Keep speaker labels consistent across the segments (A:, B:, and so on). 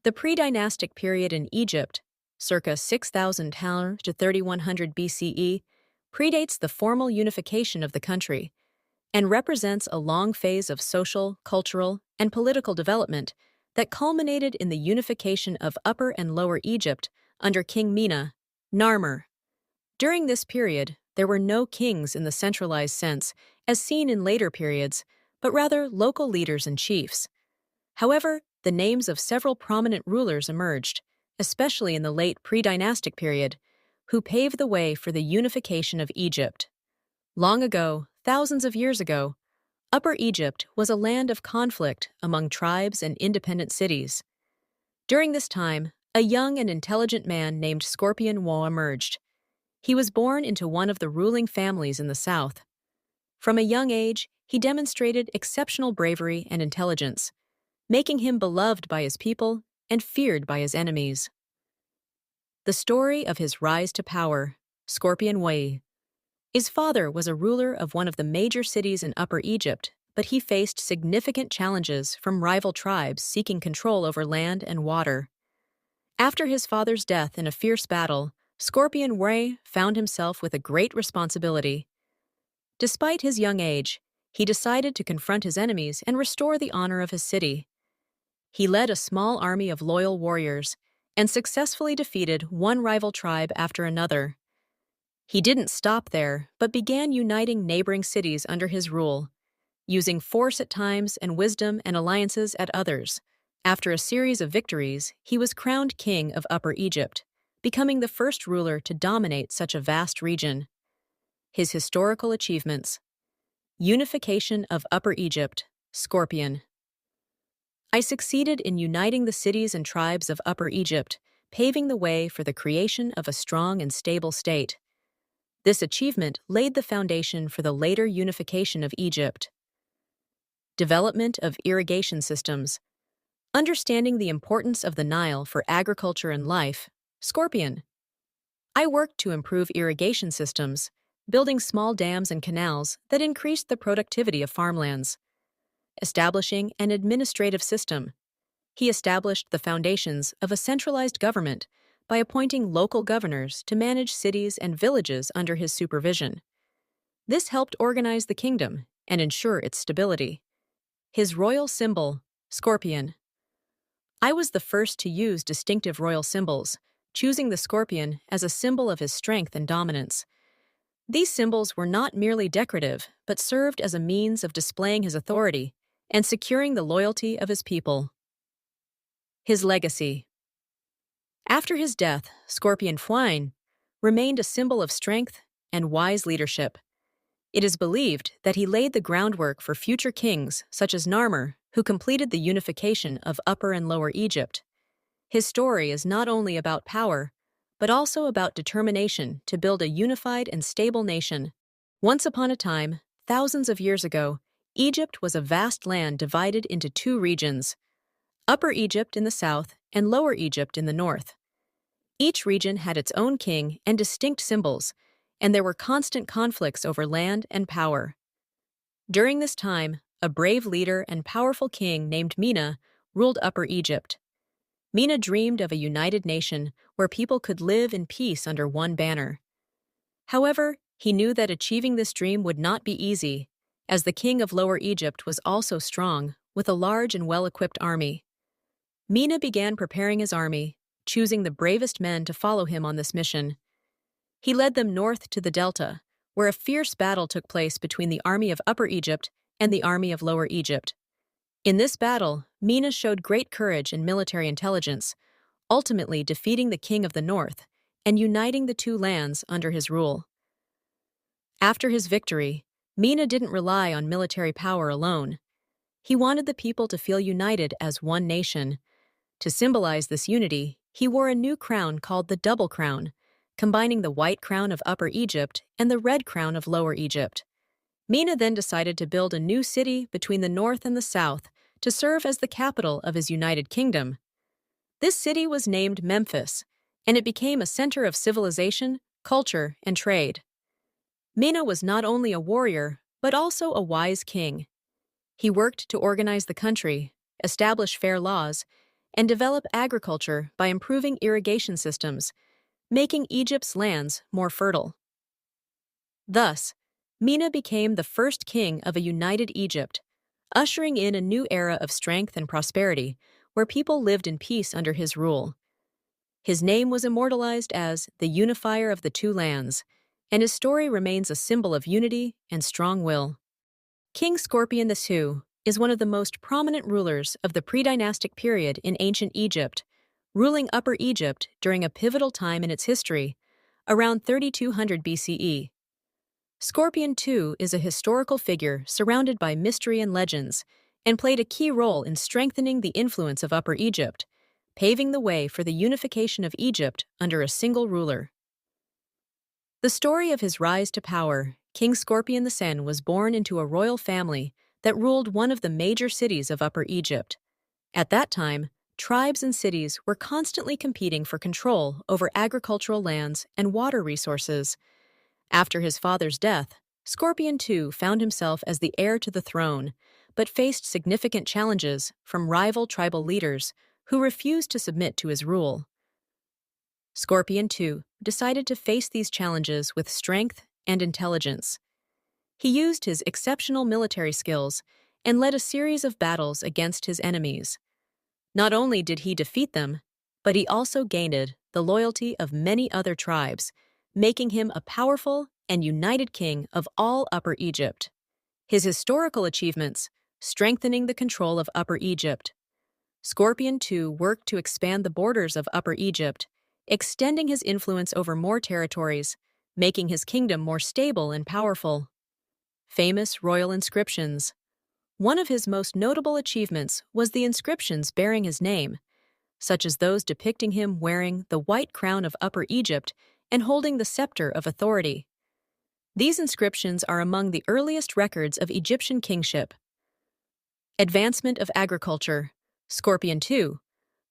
A: The pre-dynastic period in Egypt, circa 6000 to 3100 BCE, predates the formal unification of the country and represents a long phase of social, cultural, and political development that culminated in the unification of Upper and Lower Egypt under King Mena, Narmer. During this period, there were no kings in the centralized sense, as seen in later periods, but rather local leaders and chiefs. However, the names of several prominent rulers emerged, especially in the late pre-dynastic period, who paved the way for the unification of Egypt. Long ago, thousands of years ago, Upper Egypt was a land of conflict among tribes and independent cities. During this time, a young and intelligent man named Scorpion Wo emerged. He was born into one of the ruling families in the south. From a young age, he demonstrated exceptional bravery and intelligence, making him beloved by his people and feared by his enemies. The story of his rise to power, Scorpion Wo. His father was a ruler of one of the major cities in Upper Egypt, but he faced significant challenges from rival tribes seeking control over land and water. After his father's death in a fierce battle, Scorpion Wo found himself with a great responsibility. Despite his young age, he decided to confront his enemies and restore the honor of his city. He led a small army of loyal warriors and successfully defeated one rival tribe after another. He didn't stop there, but began uniting neighboring cities under his rule, using force at times and wisdom and alliances at others. After a series of victories, he was crowned king of Upper Egypt, becoming the first ruler to dominate such a vast region. His historical achievements: unification of Upper Egypt, Scorpion. I succeeded in uniting the cities and tribes of Upper Egypt, paving the way for the creation of a strong and stable state. This achievement laid the foundation for the later unification of Egypt. Development of irrigation systems. Understanding the importance of the Nile for agriculture and life, Scorpion. I worked to improve irrigation systems, building small dams and canals that increased the productivity of farmlands. Establishing an administrative system. He established the foundations of a centralized government by appointing local governors to manage cities and villages under his supervision. This helped organize the kingdom and ensure its stability. His royal symbol, Scorpion. I was the first to use distinctive royal symbols, choosing the scorpion as a symbol of his strength and dominance. These symbols were not merely decorative, but served as a means of displaying his authority and securing the loyalty of his people. His legacy. After his death, Scorpion Wo remained a symbol of strength and wise leadership. It is believed that he laid the groundwork for future kings such as Narmer, who completed the unification of Upper and Lower Egypt. His story is not only about power, but also about determination to build a unified and stable nation. Once upon a time, thousands of years ago, Egypt was a vast land divided into two regions, Upper Egypt in the south and Lower Egypt in the north. Each region had its own king and distinct symbols, and there were constant conflicts over land and power. During this time, a brave leader and powerful king named Mena ruled Upper Egypt. Mena dreamed of a united nation where people could live in peace under one banner. However, he knew that achieving this dream would not be easy, as the king of Lower Egypt was also strong, with a large and well-equipped army. Mena began preparing his army, choosing the bravest men to follow him on this mission. He led them north to the Delta, where a fierce battle took place between the army of Upper Egypt and the army of Lower Egypt. In this battle, Mena showed great courage and military intelligence, ultimately defeating the king of the north and uniting the two lands under his rule. After his victory, Mena didn't rely on military power alone. He wanted the people to feel united as one nation. To symbolize this unity, he wore a new crown called the double crown, combining the white crown of Upper Egypt and the red crown of Lower Egypt. Mena then decided to build a new city between the north and the south to serve as the capital of his united kingdom. This city was named Memphis, and it became a center of civilization, culture, and trade. Mena was not only a warrior, but also a wise king. He worked to organize the country, establish fair laws, and develop agriculture by improving irrigation systems, making Egypt's lands more fertile. Thus, Mena became the first king of a united Egypt, ushering in a new era of strength and prosperity where people lived in peace under his rule. His name was immortalized as the unifier of the two lands, and his story remains a symbol of unity and strong will. King Scorpion II is one of the most prominent rulers of the Predynastic period in ancient Egypt, ruling Upper Egypt during a pivotal time in its history, around 3200 BCE. Scorpion II is a historical figure surrounded by mystery and legends, and played a key role in strengthening the influence of Upper Egypt, paving the way for the unification of Egypt under a single ruler. The story of his rise to power, King Scorpion II was born into a royal family that ruled one of the major cities of Upper Egypt. At that time, tribes and cities were constantly competing for control over agricultural lands and water resources. After his father's death, Scorpion II found himself as the heir to the throne, but faced significant challenges from rival tribal leaders who refused to submit to his rule. Scorpion II decided to face these challenges with strength and intelligence. He used his exceptional military skills and led a series of battles against his enemies. Not only did he defeat them, but he also gained the loyalty of many other tribes, making him a powerful and united king of all Upper Egypt. His historical achievements, strengthening the control of Upper Egypt. Scorpion II worked to expand the borders of Upper Egypt, extending his influence over more territories, making his kingdom more stable and powerful. Famous royal inscriptions. One of his most notable achievements was the inscriptions bearing his name, such as those depicting him wearing the white crown of Upper Egypt and holding the scepter of authority. These inscriptions are among the earliest records of Egyptian kingship. Advancement of agriculture. Scorpion II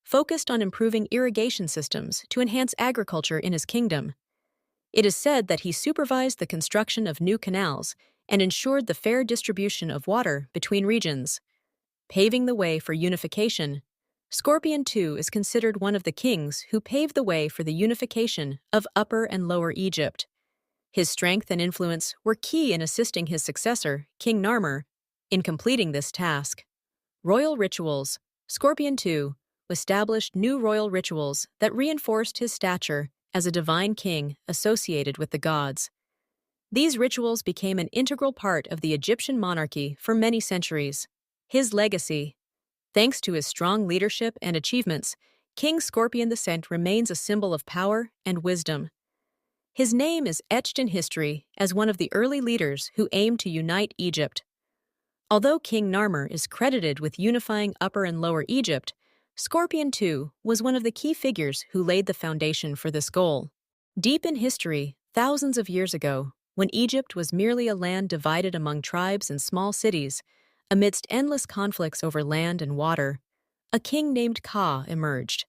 A: focused on improving irrigation systems to enhance agriculture in his kingdom. It is said that he supervised the construction of new canals and ensured the fair distribution of water between regions. Paving the way for unification. Scorpion II is considered one of the kings who paved the way for the unification of Upper and Lower Egypt. His strength and influence were key in assisting his successor, King Narmer, in completing this task. Royal rituals. Scorpion II established new royal rituals that reinforced his stature as a divine king associated with the gods. These rituals became an integral part of the Egyptian monarchy for many centuries. His legacy. Thanks to his strong leadership and achievements, King Scorpion II remains a symbol of power and wisdom. His name is etched in history as one of the early leaders who aimed to unite Egypt. Although King Narmer is credited with unifying Upper and Lower Egypt, Scorpion II was one of the key figures who laid the foundation for this goal. Deep in history, thousands of years ago, when Egypt was merely a land divided among tribes and small cities, amidst endless conflicts over land and water, a king named Ka emerged.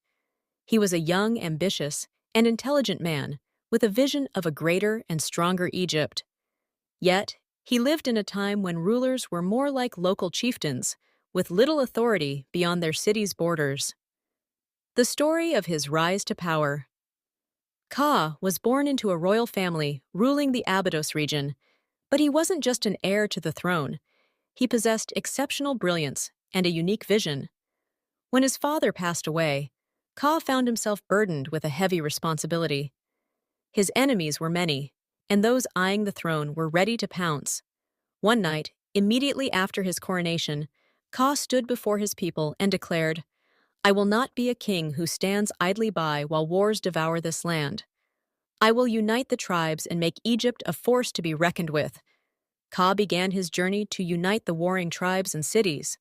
A: He was a young, ambitious, and intelligent man with a vision of a greater and stronger Egypt. Yet, he lived in a time when rulers were more like local chieftains, with little authority beyond their city's borders. The story of his rise to power. Ka was born into a royal family ruling the Abydos region, but he wasn't just an heir to the throne. He possessed exceptional brilliance and a unique vision. When his father passed away, Ka found himself burdened with a heavy responsibility. His enemies were many, and those eyeing the throne were ready to pounce. One night, immediately after his coronation, Ka stood before his people and declared, "I will not be a king who stands idly by while wars devour this land. I will unite the tribes and make Egypt a force to be reckoned with." Ka began his journey to unite the warring tribes and cities.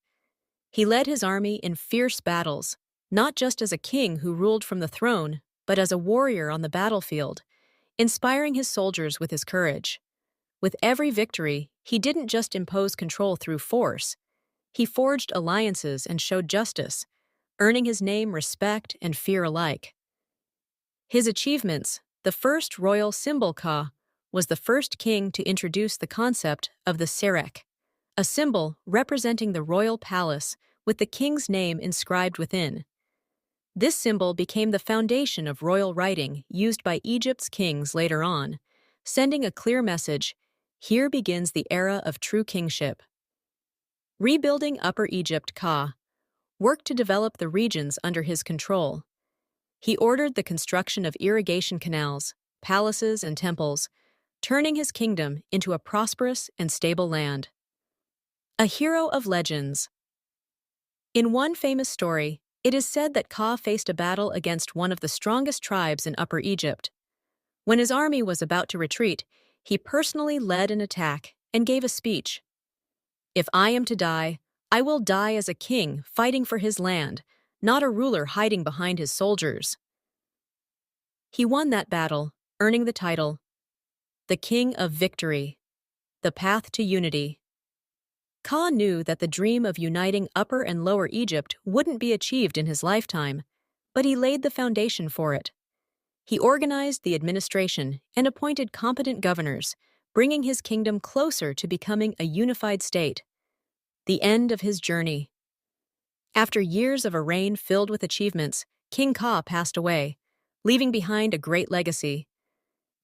A: He led his army in fierce battles, not just as a king who ruled from the throne, but as a warrior on the battlefield, inspiring his soldiers with his courage. With every victory, he didn't just impose control through force. He forged alliances and showed justice, earning his name respect and fear alike. His achievements, the first royal symbol Ka, was the first king to introduce the concept of the Serek, a symbol representing the royal palace with the king's name inscribed within. This symbol became the foundation of royal writing used by Egypt's kings later on, sending a clear message: here begins the era of true kingship. Rebuilding Upper Egypt, Ka worked to develop the regions under his control. He ordered the construction of irrigation canals, palaces, and temples, turning his kingdom into a prosperous and stable land. A hero of legends. In one famous story, it is said that Ka faced a battle against one of the strongest tribes in Upper Egypt. When his army was about to retreat, he personally led an attack and gave a speech. "If I am to die, I will die as a king fighting for his land, not a ruler hiding behind his soldiers." He won that battle, earning the title, the King of Victory, the Path to Unity. Ka knew that the dream of uniting Upper and Lower Egypt wouldn't be achieved in his lifetime, but he laid the foundation for it. He organized the administration and appointed competent governors, bringing his kingdom closer to becoming a unified state. The end of his journey. After years of a reign filled with achievements, King Ka passed away, leaving behind a great legacy.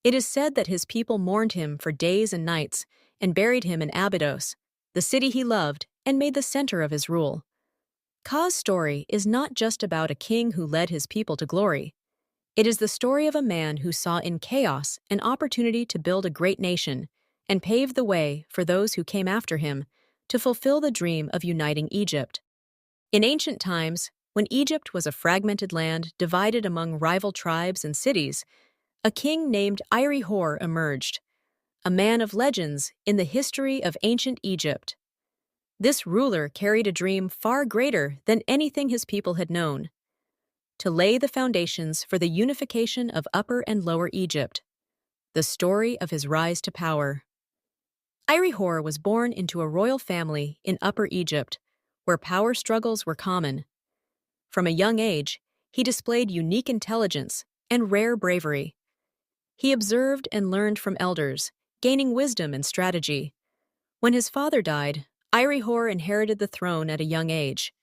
A: It is said that his people mourned him for days and nights and buried him in Abydos, the city he loved and made the center of his rule. Ka's story is not just about a king who led his people to glory. It is the story of a man who saw in chaos an opportunity to build a great nation and pave the way for those who came after him to fulfill the dream of uniting Egypt. In ancient times, when Egypt was a fragmented land divided among rival tribes and cities, a king named Iri-Hor emerged, a man of legends in the history of ancient Egypt. This ruler carried a dream far greater than anything his people had known: to lay the foundations for the unification of Upper and Lower Egypt, the story of his rise to power. Iri-Hor was born into a royal family in Upper Egypt, where power struggles were common. From a young age, he displayed unique intelligence and rare bravery. He observed and learned from elders, gaining wisdom and strategy. When his father died, Iri-Hor inherited the throne at a young age.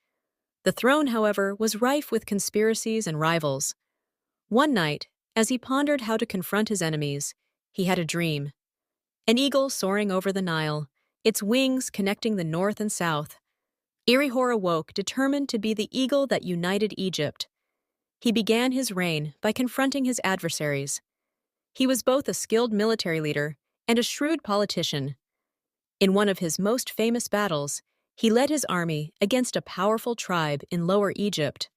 A: The throne, however, was rife with conspiracies and rivals. One night, as he pondered how to confront his enemies, he had a dream. An eagle soaring over the Nile, its wings connecting the north and south. Iri-Hor awoke, determined to be the eagle that united Egypt. He began his reign by confronting his adversaries. He was both a skilled military leader and a shrewd politician. In one of his most famous battles, he led his army against a powerful tribe in Lower Egypt.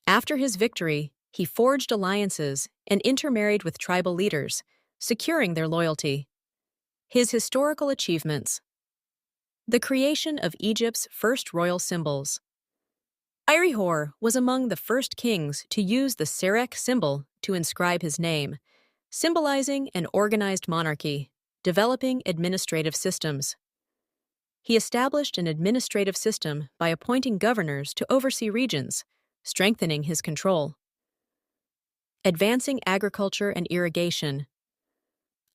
A: After his victory, he forged alliances and intermarried with tribal leaders, securing their loyalty. His historical achievements. The creation of Egypt's first royal symbols. Iri-Hor was among the first kings to use the Serek symbol to inscribe his name, symbolizing an organized monarchy, developing administrative systems. He established an administrative system by appointing governors to oversee regions, strengthening his control. Advancing agriculture and irrigation.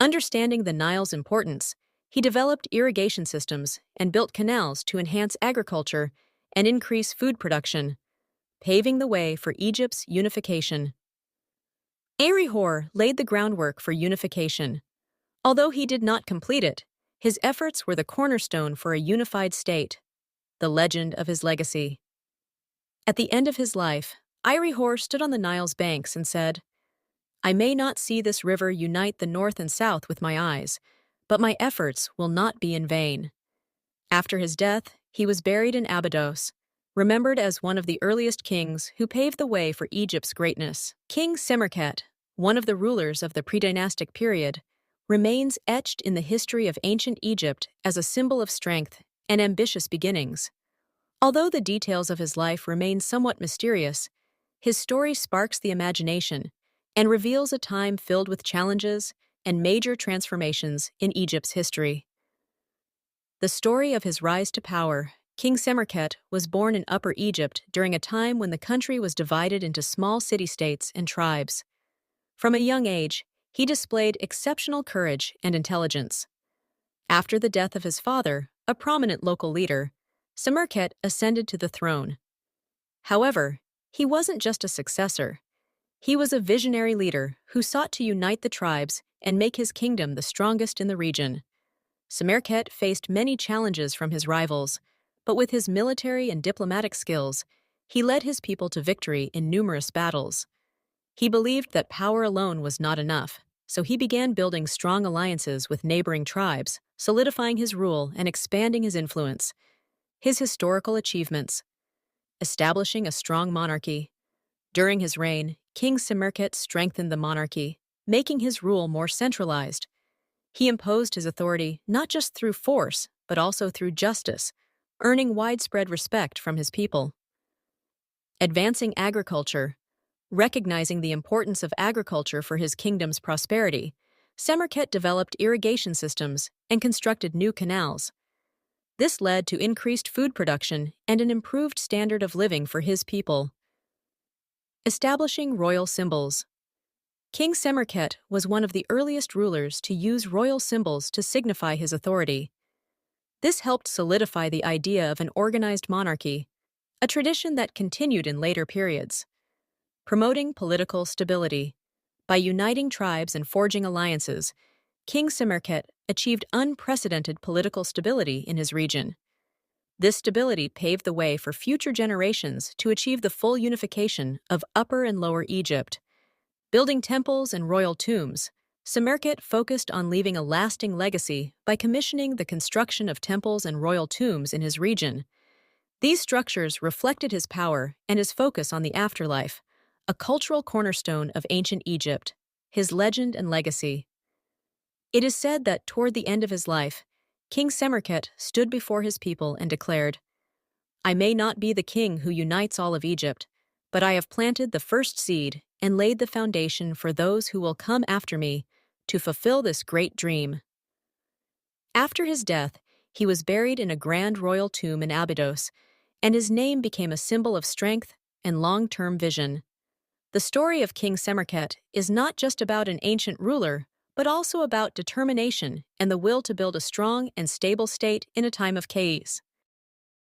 A: Understanding the Nile's importance, he developed irrigation systems and built canals to enhance agriculture and increase food production, paving the way for Egypt's unification. Iri-Hor laid the groundwork for unification. Although he did not complete it, his efforts were the cornerstone for a unified state, the legend of his legacy. At the end of his life, Iri-Hor stood on the Nile's banks and said, "I may not see this river unite the north and south with my eyes, but my efforts will not be in vain." After his death, he was buried in Abydos, remembered as one of the earliest kings who paved the way for Egypt's greatness. King Semerkhet, one of the rulers of the Predynastic Period, remains etched in the history of ancient Egypt as a symbol of strength and ambitious beginnings. Although the details of his life remain somewhat mysterious, his story sparks the imagination and reveals a time filled with challenges and major transformations in Egypt's history. The story of his rise to power. King Semerkhet was born in Upper Egypt during a time when the country was divided into small city-states and tribes. From a young age, he displayed exceptional courage and intelligence. After the death of his father, a prominent local leader, Semerkhet ascended to the throne. However, He wasn't just a successor. He was a visionary leader who sought to unite the tribes and make his kingdom the strongest in the region. Samarkand faced many challenges from his rivals, but with his military and diplomatic skills, he led his people to victory in numerous battles. He believed that power alone was not enough, so he began building strong alliances with neighboring tribes, solidifying his rule and expanding his influence. His historical achievements: establishing a strong monarchy. During his reign, King Samarkand strengthened the monarchy, making his rule more centralized. He imposed his authority not just through force, but also through justice, earning widespread respect from his people. Advancing agriculture. Recognizing the importance of agriculture for his kingdom's prosperity, Samarkand developed irrigation systems and constructed new canals. This led to increased food production and an improved standard of living for his people. Establishing royal symbols. King Samarkand was one of the earliest rulers to use royal symbols to signify his authority. This helped solidify the idea of an organized monarchy, a tradition that continued in later periods. Promoting political stability. By uniting tribes and forging alliances, King Samarkand achieved unprecedented political stability in his region. This stability paved the way for future generations to achieve the full unification of Upper and Lower Egypt. Building temples and royal tombs, Samarkand focused on leaving a lasting legacy by commissioning the construction of temples and royal tombs in his region. These structures reflected his power and his focus on the afterlife, a cultural cornerstone of ancient Egypt, his legend and legacy. It is said that toward the end of his life, King Samarkand stood before his people and declared, "I may not be the king who unites all of Egypt, but I have planted the first seed and laid the foundation for those who will come after me to fulfill this great dream." After his death, he was buried in a grand royal tomb in Abydos, and his name became a symbol of strength and long-term vision. The story of King Samarkand is not just about an ancient ruler, but also about determination and the will to build a strong and stable state in a time of chaos.